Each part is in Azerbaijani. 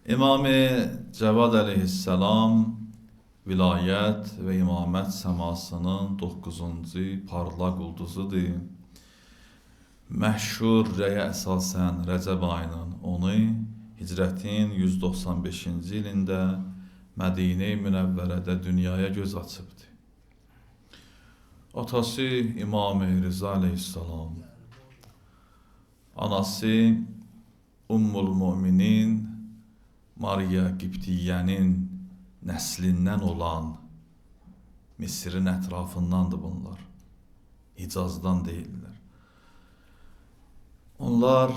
İmam-ı Cəvad əleyhissalam vilayət və imamət səmasının 9-cu parlaq ulduzudur. Məşhur rəyə əsasən Rəcəb ayının 10-u, hicrətin 195-ci ilində Mədinə-i Münəvvərədə dünyaya göz açıbdır. Atası İmam-ı Rıza əleyhissalam, anası Ummul Müminin Mariya Qibtiyyənin nəslindən olan Misirin ətrafındandır bunlar. Hicazdan deyirlər. Onlar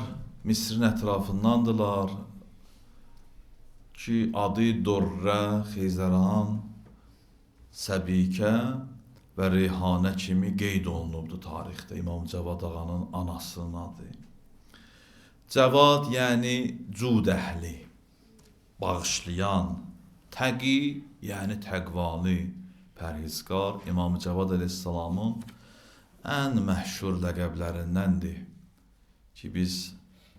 Misirin ətrafındandılar ki, adı Dorrə, Xeyzəran, Səbikə və Reyhanə kimi qeyd olunubdur tarixdə İmam Cəvad ağanın anasının adı. Cəvad yəni cud əhli, bağışlayan, təqi yəni təqvalı, pərhizqar İmam Cəvad əleyhissalamın ən məşhur ləqəblərindəndir ki, biz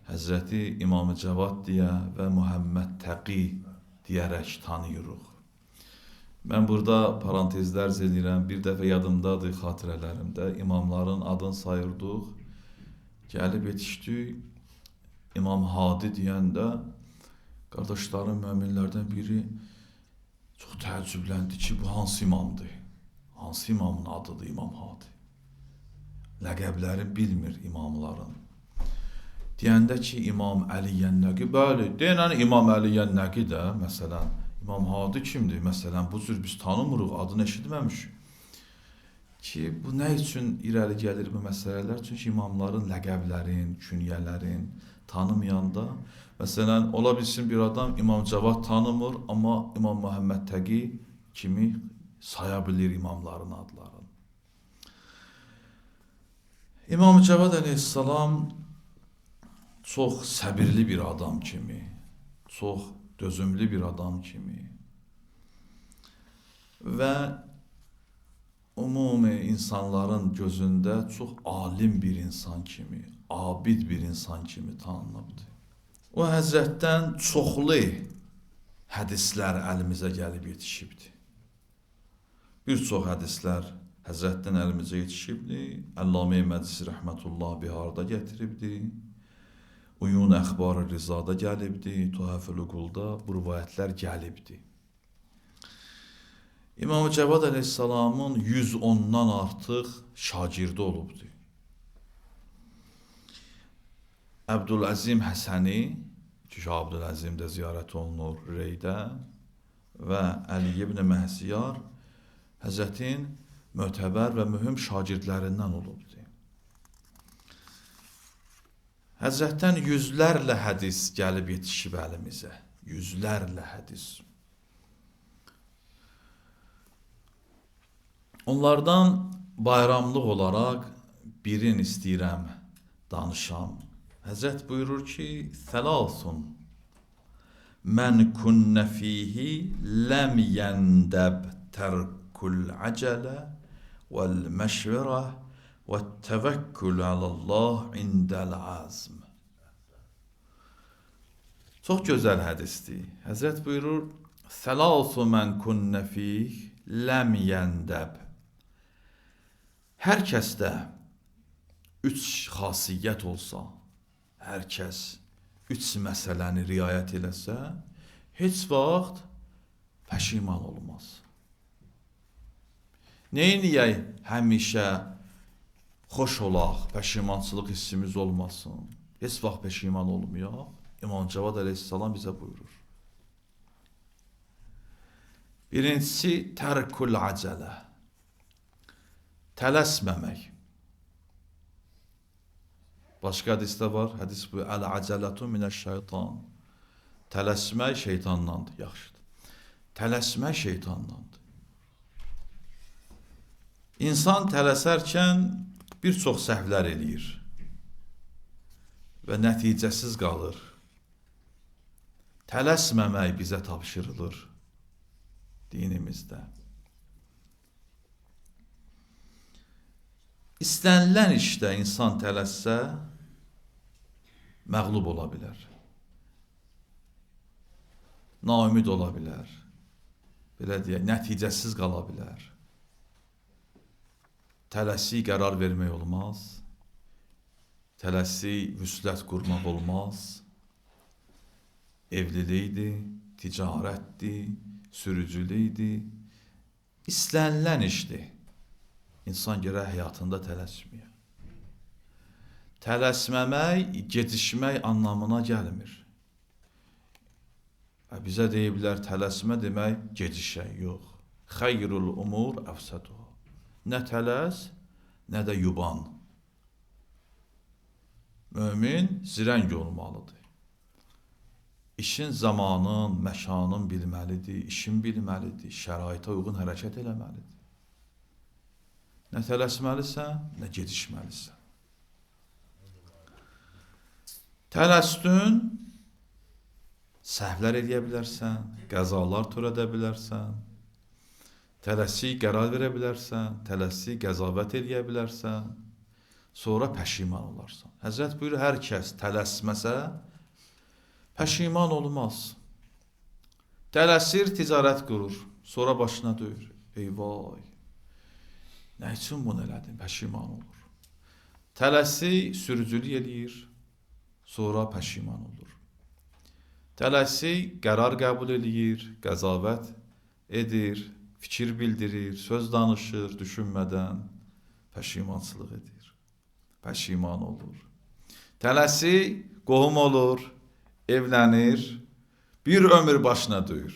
Həzrəti İmam Cəvad deyə və Muhammed Təqi deyərək tanıyırıq. Mən burada parantezlər edirəm, bir dəfə yadımdadır xatirələrimdə, imamların adını sayırdıq, gəlib yetişdik, İmam Hadi deyəndə, qardaşların, möminlərdən biri çox təəccübləndi ki, bu hansı imamdır? Hansı imamın adıdır İmam Hadi? Ləqəbləri bilmir imamların. Deyəndə ki, İmam Əli Yənnəqi, bəli, deyən İmam Əli Yənnəqi də, məsələn, İmam Hadi kimdir? Məsələn, bu cür biz tanımırıq, adını eşitməmişik. Ki, bu nə üçün irəli gəlir bu məsələlər? Çünki imamların ləqəblərin, künyələrin tanımayanda, məsələn, ola bilsin bir adam İmam Cəvad tanımır, amma İmam Muhammed Təqi kimi saya bilir imamların adlarını. İmam Cəvad əleyhissalam çox səbirli bir adam kimi, çox dözümlü bir adam kimi və ümumi insanların gözündə çox alim bir insan kimi, abid bir insan kimi tanınıbdır. O Həzrətdən çoxlu hədislər əlimizə gəlib yetişibdir. Bir çox hədislər Həzrətdən əlimizə yetişibdir. Əllamə Məclisi rəhmətullah biharda gətiribdir. Uyun Əxbar-ı Rizada gəlibdir. Tuhaf-ül Uqulda bu rivayətlər gəlibdir. İmam Cəvad əleyhissalamın 110-dan artıq şagirdi olubdur. Əbdüləzim Həsəni, ki, Əbdüləzim də ziyarət olunur Reydə və Əli ibn Məhziyar Həzrətin mötəbər və mühüm şagirdlərindən olubdur. Həzrətdən yüzlərlə hədis gəlib yetişib əlimizə. Yüzlərlə hədis. Onlardan bayramlıq olaraq birini istəyirəm danışam. Həzrət buyurur ki, Thələthun mən künnə fihi ləm yəndəb tərkul əcələ vəl-məşvirə və't-təvəkkül aləllah indəl azm. Çox gözəl hədisdir. Həzrət buyurur, Thələthun mən künnə fihi ləm yəndəb. Hər kəsdə 3 xasiyyət olsa, hər kəs 3 məsələni riayət eləsə, heç vaxt pəşiman olmaz. Neyniyək həmişə xoş olaq, pəşimançılıq hissimiz olmasın, heç vaxt pəşiman olmayaq? İmam Cəvad əleyhissalam bizə buyurur. Birincisi, tərkul əcələ. Tələsməmək. Başqa hədisdə var, hədis bu, əl-əcələtu minəş-şeytan. Tələsmək şeytandandır, yaxşıdır. Tələsmək şeytandandır. İnsan tələsərkən bir çox səhvlər eləyir və nəticəsiz qalır. Tələsməmək bizə tapşırılır dinimizdə. İstənilən işdə insan tələssə, məğlub ola bilər. naümid ola bilər. Belə deyək, nəticəsiz qala bilər. Tələsi qərar vermək olmaz. Tələsi vüslət qurmaq olmaz. Evlilikdir, ticarətdir, sürücülükdir. İstənilən işdir. İnsan gərək həyatında tələsməyə. Tələsməmək, gecişmək anlamına gəlmir. Bizə deyiblər, tələsmə demək gecişək, yox. Xeyrul umur əfsəduha. Nə tələs, nə də yuban. Mömin zirəng olmalıdır. İşin zamanın, məkanın bilməlidir, işin bilməlidir, şəraitə uyğun hərəkət eləməlidir. Nə tələsməlisən, nə gedişməlisən. Tələsdün, səhvlər edə bilərsən, qəzalar törədə bilərsən, tələsi qərar verə bilərsən, tələsi qəzavət edə bilərsən, sonra pəşiman olarsan. Həzrət buyurur, hər kəs tələsməsə, pəşiman olmaz. Tələsir, ticarət qurur, sonra başına döyür. Eyvay, nə üçün bunu elədim, pəşiman olur. Tələsi sürücülük eləyir, sonra pəşiman olur. Tələsi qərar qəbul eləyir, qəzavət edir, fikir bildirir, söz danışır, düşünmədən pəşimançılıq edir. Pəşiman olur. Tələsi qohum olur, evlənir, bir ömür başına döyür.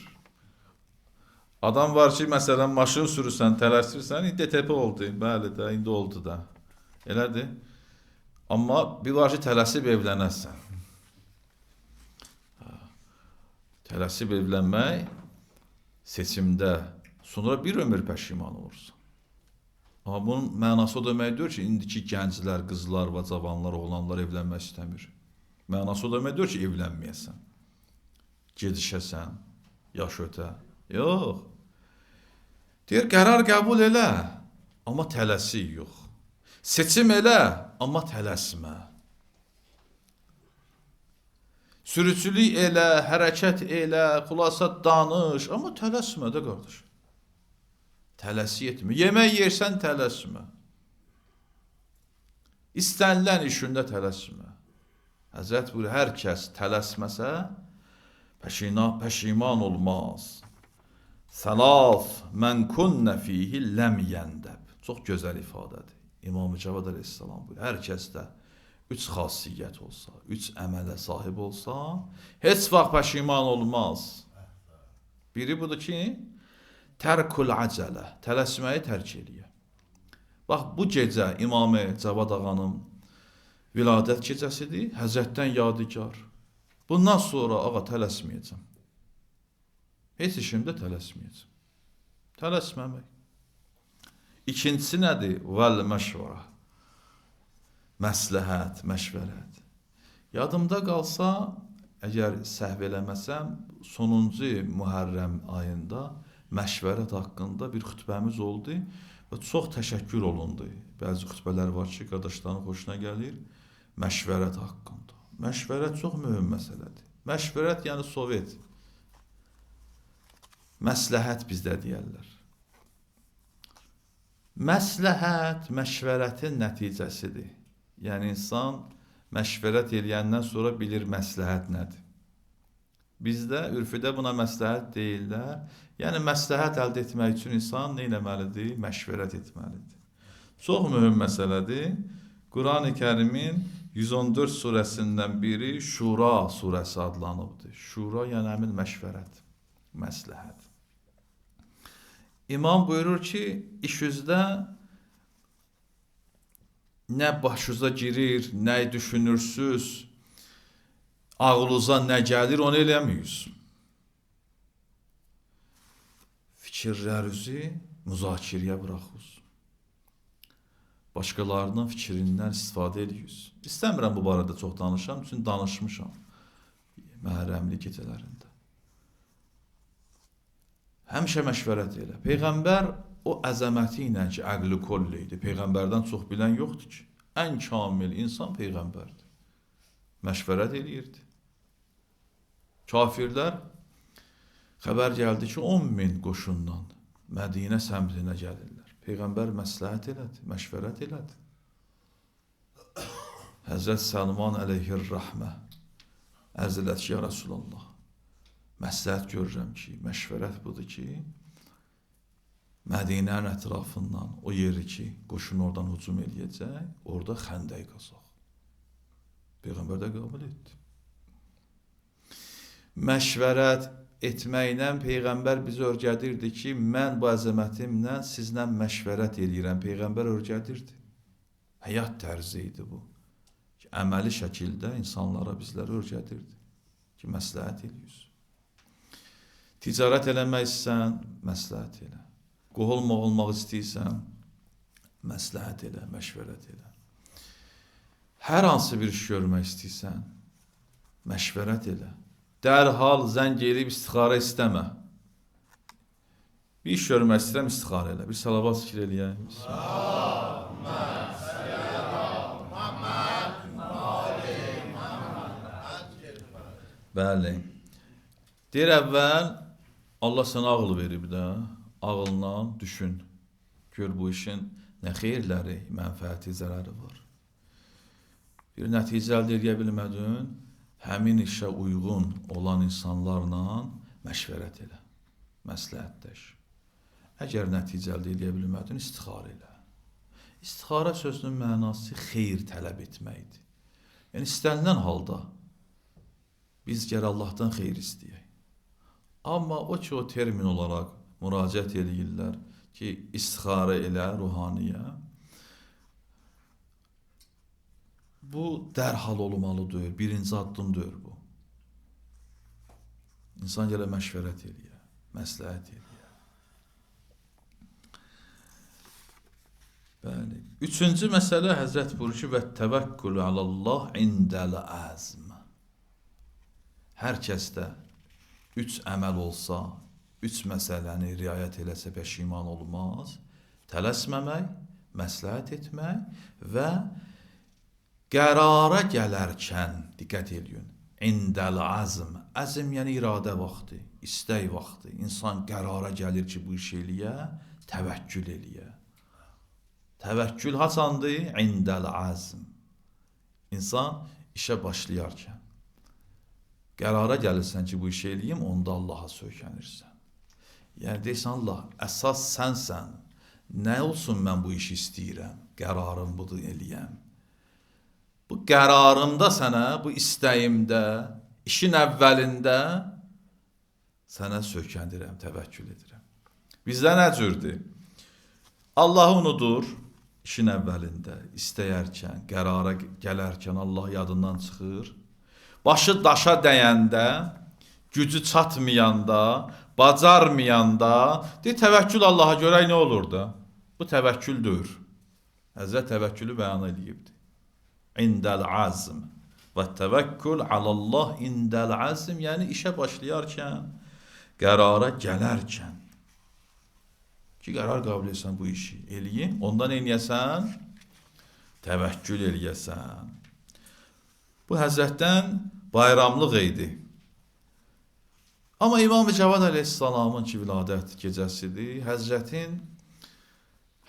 Adam var ki, məsələn, maşın sürürsən, tələsirsən, indi DTP oldu, bəli də, indi oldu da. Elədir. Amma bir var ki, tələsib evlənəsən. Tələsib evlənmək seçimdə, sonra bir ömür pəşiman olursun. Amma bunun mənası o demək deyir ki, indiki gənclər, qızlar və cavanlar, oğlanlar evlənmək istəmir. Mənası o demək deyir ki, evlənməyəsən, gedişəsən, yaş ötə. Yox. Deyir, qərar qəbul elə, amma tələsi yox. Seçim elə, amma tələsmə. Sürücülük elə, hərəkət elə, xulasa danış, amma tələsmə də qardaş. Tələsi etmə. Yemək yersən tələsmə. İstənilən işində tələsmə. Həzrət buyurur, hər kəs tələsməsə, pəşiman olmaz. Səlas, mən kunnə fihi ləm yəndəb. Çox gözəl ifadədir. İmam-ı Cavad əleyhissalam buyurur, hər kəsdə 3 xasiyyət olsa, 3 əmələ sahib olsa, heç vaxt pəşiman olmaz. Biri budur ki, tərkul acələ, tələsməyi tərk eləyə. Bax, bu gecə İmam-ı Cavad ağanın viladət gecəsidir, Həzrətdən yadigar. Bundan sonra ağa tələsməyəcəm. Heç işimdə tələsməyəcəm. Tələsməmək. İkincisi nədir? Vəl məşvərə. Məsləhət, məşvərət. Yadımda qalsa, əgər səhv eləməsəm, sonuncu Muharrəm ayında məşvərət haqqında bir xütbəmiz oldu və çox təşəkkür olundu. Bəzi xütbələr var ki, qardaşların xoşuna gəlir. Məşvərət haqqında. Məşvərət çox mühüm məsələdir. Məşvərət yəni Sovet. Məsləhət bizdə deyərlər. Məsləhət, məşvərətin nəticəsidir. Yəni insan məşvərət eləyəndən sonra bilir məsləhət nədir. Bizdə, ürfüdə buna məsləhət deyirlər. Yəni məsləhət əldə etmək üçün insan nə etməlidir? Məşvərət etməlidir. Çox mühüm məsələdir. Quran-ı Kərimin 114 surəsindən biri Şura surəsi adlanıbdır. Şura yəni həmin məşvərət, məsləhət. İmam buyurur ki, iş üzdə nə başınıza girir, nə düşünürsünüz, ağlınıza nə gəlir, onu eləməyirsiniz. Fikirlərinizi müzakirəyə buraxırsınız. Başqalarının fikrindən istifadə edirsiniz. İstəmirəm bu barədə çox danışam, çünki danışmışam məhrəmli gecələrində. Həmişə məşvərət elə. Peyğəmbər o əzəməti ilə ki, əqli kolli idi. Peyğəmbərdən çox bilən yoxdur ki. Ən kamil insan Peyğəmbərdir. Məşvərət eləyirdi. Kafirlər Xəbər gəldi ki, 10.000 qoşundan Mədinə səmtinə gəlirlər. Peyğəmbər məsləhət elədi, məşvərət elədi. Həzrət Səlman əleyhir-rəhmə ərz elədi ki, ya Rasulallah, məsləhət görürəm ki, məşvərət budur ki, Mədinənin ətrafından o yeri ki, qoşun oradan hücum eləyəcək, orada xəndək qazaq. Peyğəmbər də qəbul etdi. Məşvərət etməklə Peyğəmbər bizi öyrədirdi ki, mən bu əzəmətimlə sizlə məşvərət eləyirəm. Peyğəmbər öyrədirdi. Həyat tərzi idi bu. Ki, əməli şəkildə insanlara bizləri öyrədirdi. Ki, məsləhət eləyirsən. Ticarət eləmək istəyirsən, məsləhət elə. Qohulmaq olmaq istəyirsən, məsləhət elə, məşvərət elə. Hər hansı bir iş görmək istəyirsən, məşvərət elə. Dərhal zəng eləyib istixarə istəmə. Bir iş görmək istəyirəm, istixarə elə. Bir salavat zikr eləyək. Bəli. Deyir əvvəl, Allah sənə ağıl verib də, ağılla düşün. Gör bu işin nə xeyirləri, mənfəəti, zərəri var. Bir nəticə əldə edə bilmədin, həmin işə uyğun olan insanlarla məşvərət elə, məsləhətləş. Əgər nəticə əldə edə bilmədin, istixarə elə. İstixarə sözünün mənası xeyir tələb etməkdir. Yəni, istənilən halda biz gəl Allahdan xeyir istəyək. Amma o ki, o termin olaraq müraciət edirlər ki, istixarə elə ruhaniyə, bu dərhal olmalıdır, birinci addımdır bu. İnsan gələ məşvərət eləyə, məsləhət eləyə. Bəli. Üçüncü məsələ Həzrət buyurur ki, və təvəkkül alallah indəl əzm. Hər kəsdə 3 əməl olsa, 3 məsələni riayət eləsə peşiman olmaz. Tələsməmək, məsləhət etmək və qərara gələrkən, diqqət edin, indəl əzm. Əzm yəni iradə vaxtı, istək vaxtı. İnsan qərara gəlir ki, bu iş eləyə, təvəkkül eləyə. Təvəkkül haçandır? İndəl əzm. İnsan işə başlayarkən. Qərara gəlirsən ki, bu işi eləyim, onda Allaha söykənirsən. Yəni, deyirsən, Allah, əsas sənsən. Nə olsun mən bu işi istəyirəm? Qərarım budur, eləyəm. Bu qərarımda sənə, bu istəyimdə, işin əvvəlində sənə söykəndirəm, təvəkkül edirəm. Bizdə nə cürdür? Allahı unudur işin əvvəlində, istəyərkən, qərara gələrkən Allah yadından çıxır. Başı daşa dəyəndə, gücü çatmayanda, bacarmayanda, təvəkkül Allaha görək nə olur da? Bu təvəkküldür. Həzrət təvəkkülü bəyan edibdir. İndəl əzm. Və təvəkkül alallah indəl əzm, yəni işə başlayarkən, qərara gələrkən. Ki, qərar qəbul etsən bu işi eləyim, ondan eləyəsən, təvəkkül eləyəsən. Bu Həzrətdən bayramlıq idi. Amma İmam-ı Cavad əleyhissalamın ki, viladət gecəsidir, Həzrətin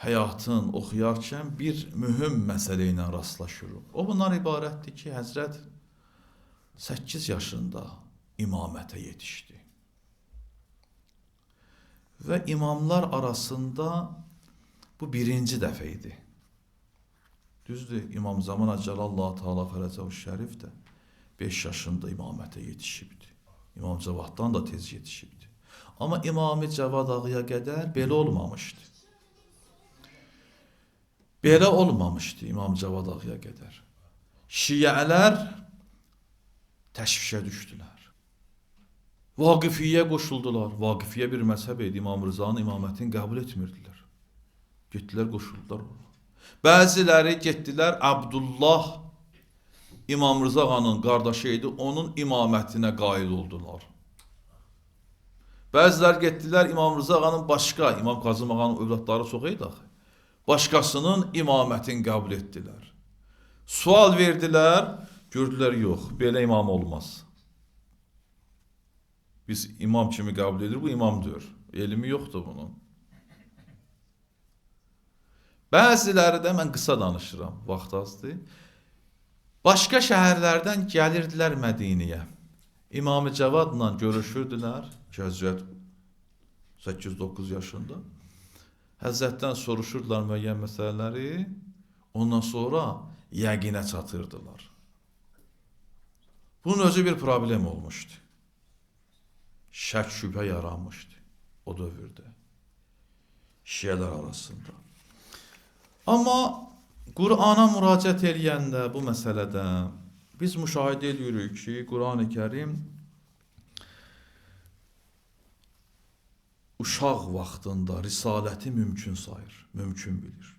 həyatın oxuyarkən bir mühüm məsələ ilə rastlaşırıq. O bundan ibarətdir ki, Həzrət 8 yaşında imamətə yetişdi. Və imamlar arasında bu birinci dəfə idi. Düzdür, İmam Zaman Əcəlallah Teala Fərəcəv Şərif də 5 yaşında imamətə yetişibdi. İmam Cavaddan da tez yetişibdi. Amma İmam-ı Cavad ağıya qədər belə olmamışdı. Belə olmamışdı İmam Cavad ağıya qədər. Şiələr təşvişə düşdülər. Vaqifiyyə qoşuldular. Vaqifiyyə bir məzhəb idi. İmam Rızanın imamətini qəbul etmirdilər. Getdilər, qoşuldular ona. Bəziləri getdilər, Abdullah İmam Rıza ağanın qardaşı idi, onun imamətinə qail oldular. Bəzilər getdilər, İmam Rıza ağanın başqa, İmam Qazım ağanın övladları çox idi axı, başqasının imamətini qəbul etdilər. Sual verdilər, gördülər, yox, belə imam olmaz. Biz imam kimi qəbul edir, bu imamdır. Elmi yoxdur bunun. Bəziləri də, mən qısa danışıram, vaxt azdır. Başqa şəhərlərdən gəlirdilər Mədiniyə. İmam-ı Cavadla görüşürdülər, Kəzvət 8-9 yaşında. Həzrətdən soruşurdular müəyyən məsələləri, ondan sonra yəqinə çatırdılar. Bunun özü bir problem olmuşdu. Şək şübhə yaranmışdı o dövrdə şiələr arasında. Amma Qur'ana müraciət eləyəndə bu məsələdə biz müşahidə edirik ki, Qur'an-ı Kərim uşaq vaxtında risaləti mümkün sayır, mümkün bilir.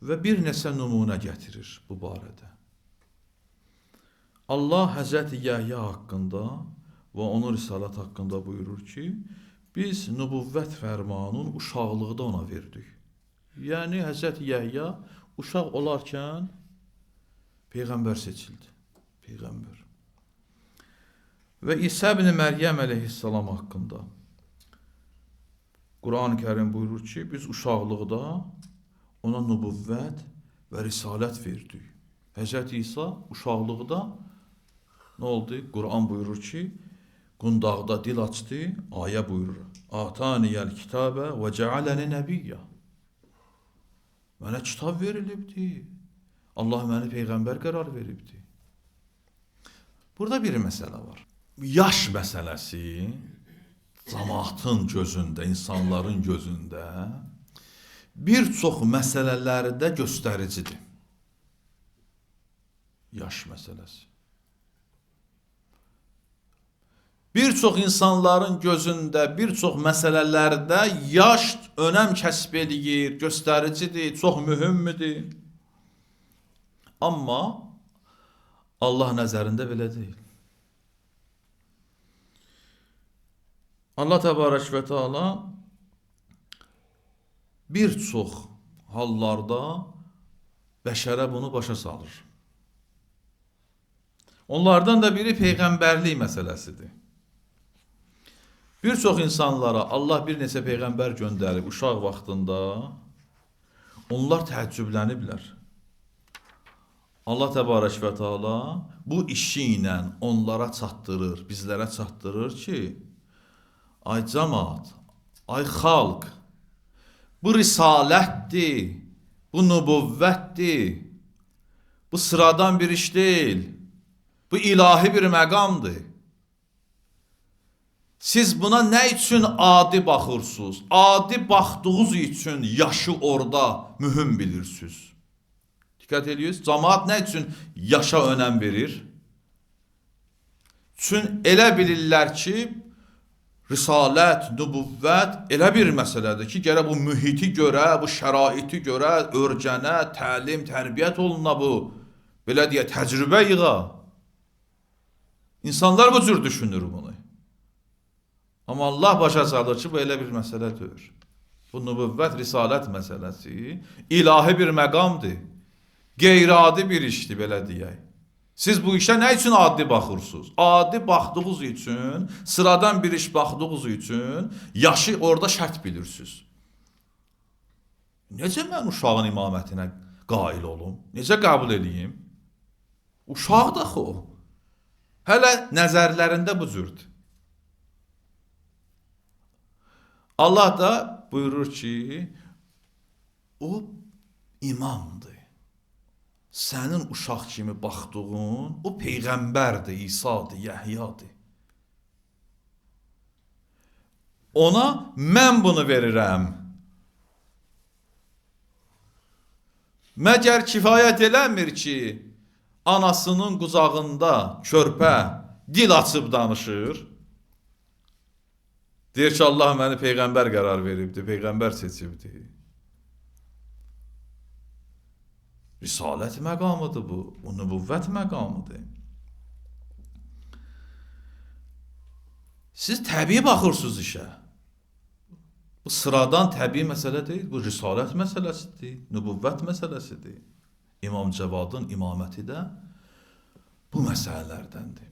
Və bir neçə nümunə gətirir bu barədə. Allah Həzrəti Yəhya haqqında və onun risalət haqqında buyurur ki, biz nübüvvət fərmanın uşaqlıqda ona verdik. Yəni Həzrəti Yəhya uşaq olarkən Peyğəmbər seçildi. Peyğəmbər. Və İsa ibn Məryəm əleyhissalam haqqında Qur'an-ı Kərim buyurur ki, biz uşaqlıqda ona nübüvvət və risalət verdik. Həzrəti İsa uşaqlıqda nə oldu? Qur'an buyurur ki, qundağda dil açdı, ayə buyurur. Ataniyəl kitabə və cəaləni nəbiyyə. Mənə kitab verilibdi. Allah məni Peyğəmbər qərar veribdi. Burada bir məsələ var. Yaş məsələsi cəmaatın gözündə, insanların gözündə bir çox məsələlərdə göstəricidir. Yaş məsələsi. Bir çox insanların gözündə, bir çox məsələlərdə yaş önəm kəsb edir, göstəricidir, çox mühümdür. Amma Allah nəzərində belə deyil. Allah təbarək və təala bir çox hallarda bəşərə bunu başa salır. Onlardan da biri peyğəmbərlik məsələsidir. Bir çox insanlara Allah bir neçə peyğəmbər göndərib uşaq vaxtında, onlar təəccübləniblər. Allah təbarək və təala bu işi ilə onlara çatdırır, bizlərə çatdırır ki, ay cəmaat, ay xalq, bu risalətdir, bu nübüvvətdir, bu sıradan bir iş deyil, bu ilahi bir məqamdır. Siz buna nə üçün adi baxırsınız? Adi baxdığınız üçün yaşı orada mühüm bilirsiniz. Diqqət edirsiniz, cəmaat nə üçün yaşa önəm verir? Çünki elə bilirlər ki, risalət, nübüvvət elə bir məsələdir ki, gərək bu mühiti görə, bu şəraiti görə, örgənə, təlim, tərbiyyət oluna bu, belə deyə, təcrübə yığa. İnsanlar bu cür düşünür bunu. Amma Allah başa salır ki, bu elə bir məsələ deyil. Bu nübüvvət, risalət məsələsi ilahi bir məqamdır. Qeyri-adi bir işdir, belə deyək. Siz bu işə nə üçün adi baxırsınız? Adi baxdığınız üçün, sıradan bir iş baxdığınız üçün yaşı orada şərt bilirsiniz. Necə mən uşağın imamətinə qail olum? Necə qəbul edeyim? Uşaq da o. Hələ nəzərlərində bu cürdür. Allah da buyurur ki, o imamdır. Sənin uşaq kimi baxdığın, o peyğəmbərdir, İsa'dır, Yəhyadır. Ona mən bunu verirəm. Məgər kifayət eləmir ki, anasının qucağında körpə dil açıb danışır. Deyir ki, Allah məni peyğəmbər qərar veribdi, peyğəmbər seçibdi. Risalət məqamıdır bu, o nübüvvət məqamıdır. Siz təbii baxırsınız işə. Bu sıradan təbii məsələ deyil, bu risalət məsələsidir, nübüvvət məsələsidir. İmam Cavadın imaməti də bu məsələlərdəndir.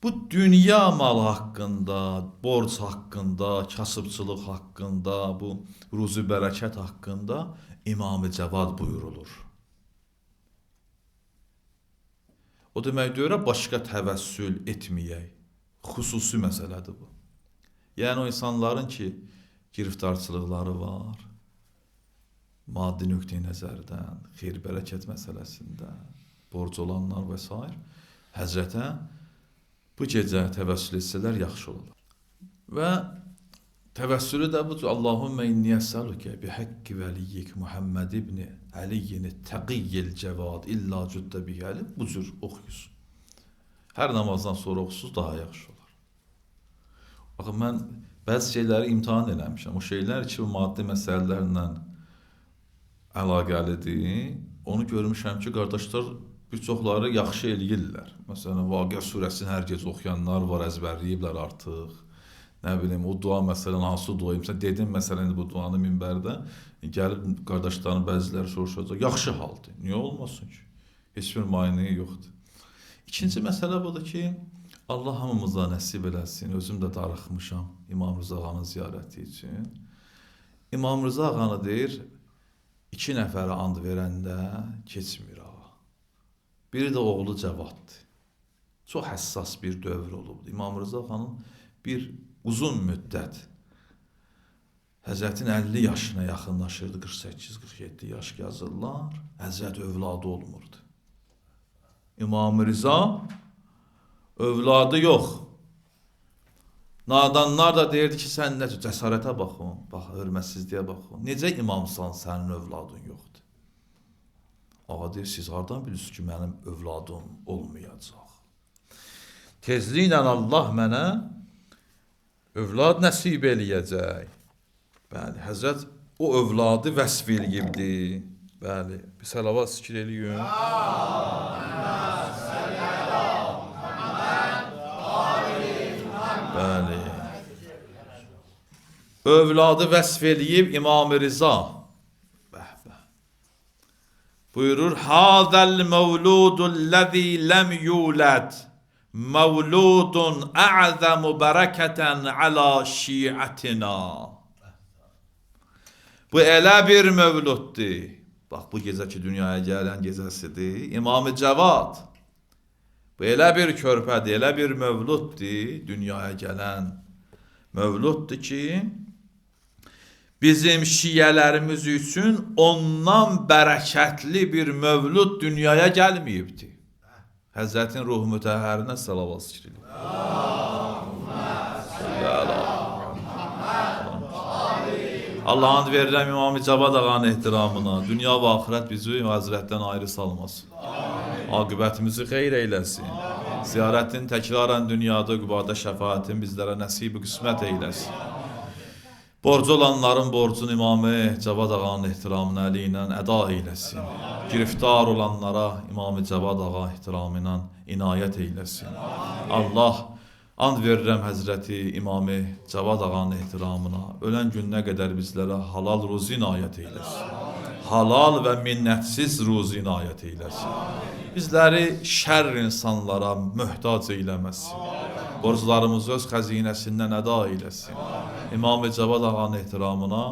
Bu dünya malı haqqında, borc haqqında, kasıbçılıq haqqında, bu ruzi bərəkət haqqında İmam-ı Cavad buyurulur. O demək deyir, başqa təvəssül etməyək. Xüsusi məsələdir bu. Yəni o insanların ki, giriftarçılıqları var, maddi nöqteyi nəzərdən, xeyir bərəkət məsələsində, borc olanlar və s. Həzrətə bu gecə təvəssül etsələr yaxşı olar. Və təvəssülü də bu, Allahümmə inni əsəlükə bi haqqi vəliyyik Muhammed ibn Aliyyin təqiyyil cəvad illa cüddə bihəli, bu cür oxuyusun. Hər namazdan sonra oxusuz daha yaxşı olar. Baxın, mən bəzi şeyləri imtihan eləmişəm. O şeylər ki, maddi məsələlərlə əlaqəlidir. Onu görmüşəm ki, qardaşlar bir çoxları yaxşı eləyirlər. Məsələn, Vaqia surəsini hər gecə oxuyanlar var, əzbərləyiblər artıq. Nə bilim, o dua məsələn, hansı dua? Məsələn, dedim məsələn, bu duanı minbərdə, gəlib qardaşların bəziləri soruşacaq. Yaxşı haldır, niyə olmasın ki? Heç bir maneə yoxdur. İkinci məsələ budur ki, Allah hamımıza nəsib eləsin. Özüm də darıxmışam İmam Rıza ağanın ziyarəti üçün. İmam Rıza ağanı deyir, 2 nəfərə and verəndə keçmir ağa. Biri də oğlu Cavaddır. Çox həssas bir dövr olub. İmam Rıza xanım bir uzun müddət Həzrətin 50 yaşına yaxınlaşırdı, 48-47 yaş yazırlar. Həzrət övladı olmurdu. İmam Rıza övladı yox. Nadanlar da deyirdi ki, sən nə cəsarətə baxın, bax, hörmətsizliyə baxın. Necə imamsan, sənin övladın yoxdur? Ağa deyir, siz hardan bilirsiniz ki, mənim övladım olmayacaq? Tezliklə Allah mənə övlad nəsib eləyəcək. Bəli, Həzrət o övladı vəsf eləyibdi. Bəli, bir salavat zikr eləyin. Bəli. Övladı vəsf eləyib İmam-ı Rıza. Buyurur, Hâzel mevlûdullezî lem yûled mevlûdun a'zamu bereketen ala şiatina. Bu elə bir mövluddur. Bax, bu gecə ki, dünyaya gələn gecəsidir. İmam-ı Cavad. Bu elə bir körpədir, elə bir mövluddur, dünyaya gələn mövluddur ki, bizim şiyələrimiz üçün ondan bərəkətli bir mövlud dünyaya gəlməyibdi. Həzrətin ruhu mütəhhərinə salavat zikr edin. Allah and verirəm İmam-ı Cavad ağanın ehtiramına. Dünya və axirət bizi Həzrətdən ayrı salmasın. Aqibətimizi xeyr eyləsin. Ziyarətin təkrarən dünyada qübada şəfaətin bizlərə nəsib-i qismət eyləsin. Borcu olanların borcunu İmam-ı Cavad ağanın ehtiramına əli ilə əda eyləsin. Giriftar olanlara İmam-ı Cavad ağa ehtiramına inayət eyləsin. Allah and verirəm Həzrəti İmam-ı Cavad ağanın ehtiramına. Ölən gününə qədər bizlərə halal ruzi inayət eyləsin. Halal və minnətsiz ruzi inayət eyləsin. Bizləri şər insanlara möhtac eyləməsin. Borclarımızı öz xəzinəsindən əda eyləsin. İmam-ı Cavad ağanın ehtiramına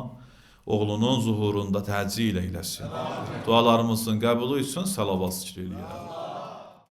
oğlunun zuhurunda təcil eyləsin. Dualarımızın qəbulu üçün salavat zikr eləyək.